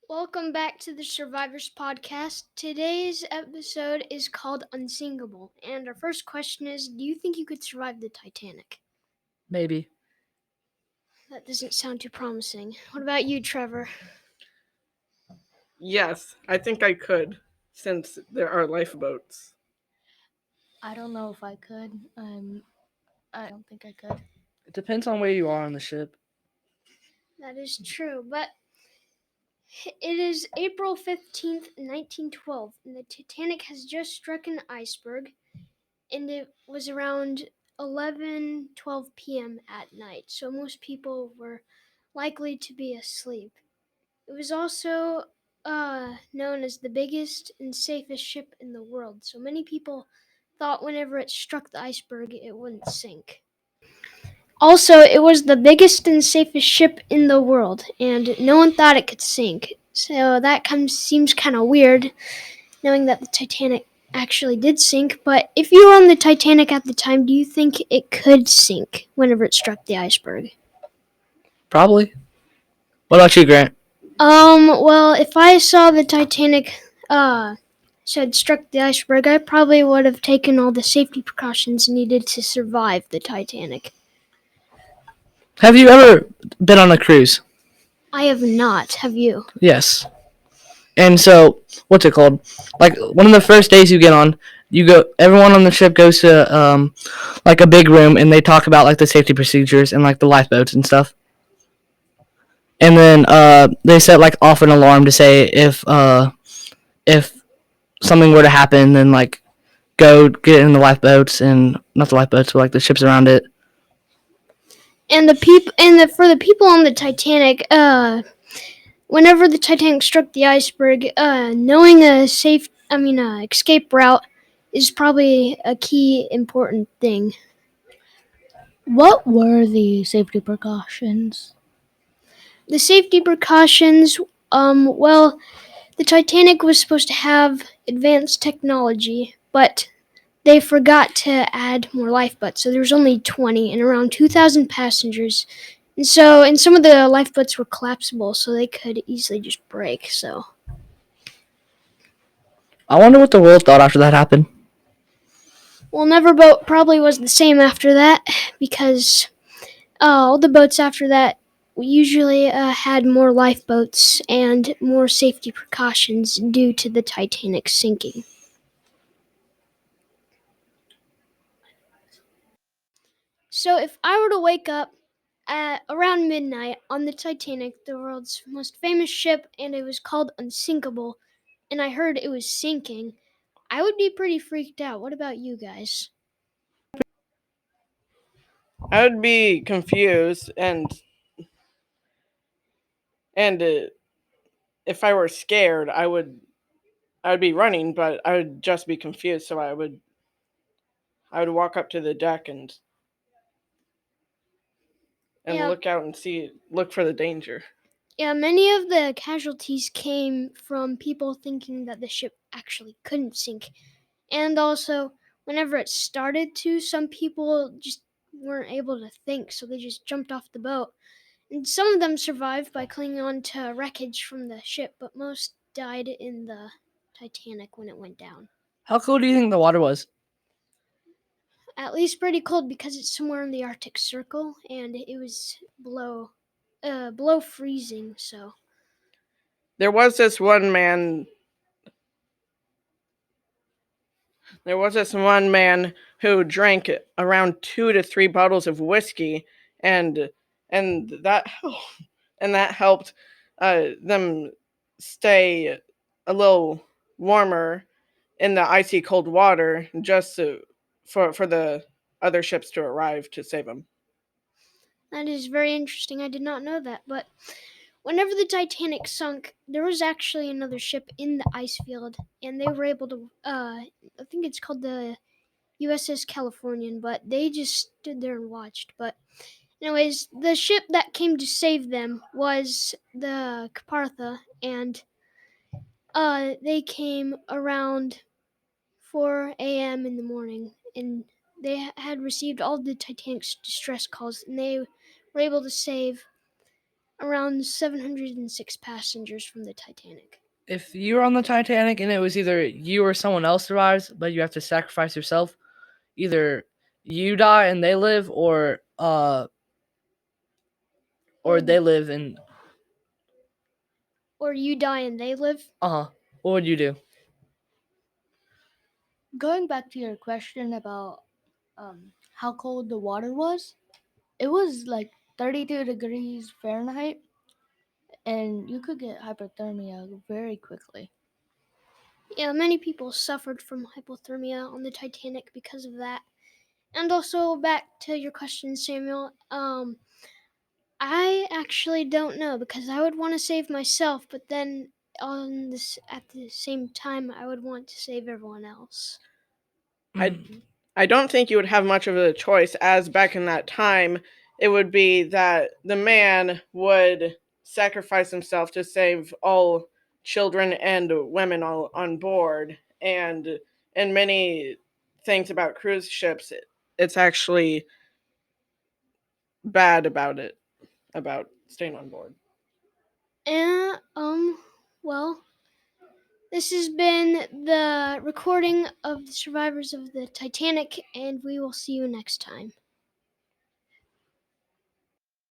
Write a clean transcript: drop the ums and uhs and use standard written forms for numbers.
Welcome back to the Survivors Podcast. Today's episode is called Unsinkable. And our first question is, do you think you could survive the Titanic? Maybe. That doesn't sound too promising. What about you, Trevor? Yes, I think I could, since there are lifeboats. I don't know if I could. I don't think I could. It depends on where you are on the ship. That is true, but it is April 15th, 1912, and the Titanic has just struck an iceberg, and it was around 11:12 p.m. at night, so most people were likely to be asleep. It was also known as the biggest and safest ship in the world, so many people thought whenever it struck the iceberg it wouldn't sink. Also, it was the biggest and safest ship in the world, and no one thought it could sink. So that seems kind of weird, knowing that the Titanic actually did sink. But if you were on the Titanic at the time, do you think it could sink whenever it struck the iceberg? Probably. What about you, Grant? Well, if I saw the Titanic, had struck the iceberg, I probably would have taken all the safety precautions needed to survive the Titanic. Have you ever been on a cruise? I have not. Have you? Yes. And so, what's it called? Like one of the first days you get on, everyone on the ship goes to like a big room, and they talk about like the safety procedures and like the lifeboats and stuff. And then they set like off an alarm to say if something were to happen, then like go get in the lifeboats, and not the lifeboats, but like the ships around it. And for the people on the Titanic, whenever the Titanic struck the iceberg, knowing escape route is probably a key important thing. What were the safety precautions? The safety precautions, well, the Titanic was supposed to have advanced technology, but they forgot to add more lifeboats, so there was only 20 and around 2,000 passengers. And some of the lifeboats were collapsible, so they could easily just break. So I wonder what the world thought after that happened. well, never boat probably was the same after that, because all the boats after that usually had more lifeboats and more safety precautions due to the Titanic sinking. So if I were to wake up at around midnight on the Titanic, the world's most famous ship, and it was called Unsinkable, and I heard it was sinking, I would be pretty freaked out. What about you guys? I would be confused, and if I were scared, I would be running, but I would just be confused. So I would walk up to the deck and Yeah, look out and look for the danger. yeah, many of the casualties came from people thinking that the ship actually couldn't sink. And also, whenever it started to, some people just weren't able to think, so they just jumped off the boat. And some of them survived by clinging on to wreckage from the ship, but most died in the Titanic when it went down. How cool do you think the water was? At least pretty cold because it's somewhere in the Arctic Circle, and it was below freezing. So There was this one man. There was this one man who drank around 2 to 3 bottles of whiskey, and and that and that helped them stay a little warmer in the icy cold water, just for the other ships to arrive to save them. that is very interesting. I did not know that, but whenever the Titanic sunk, there was actually another ship in the ice field, and they were able to. I think it's called the USS Californian, but they just stood there and watched. But anyways, the ship that came to save them was the Capartha, and they came around 4 a.m. in the morning, and they had received all the Titanic's distress calls, and they were able to save Around 706 passengers from the Titanic. If you were on the Titanic and it was either you or someone else survives, but you have to sacrifice yourself, either you die and they live, or they live and Or you die and they live. what would you do? Going back to your question about how cold the water was, it was like 32 degrees Fahrenheit, and you could get hypothermia very quickly. Yeah, many people suffered from hypothermia on the Titanic because of that. And also, back to your question, Samuel, I actually don't know because I would want to save myself, but then at the same time, I would want to save everyone else. I don't think you would have much of a choice, as back in that time, it would be that the man would sacrifice himself to save all children and women all on board. And many things about cruise ships, it's actually bad about staying on board. And well, this has been the recording of the survivors of the Titanic, and we will see you next time.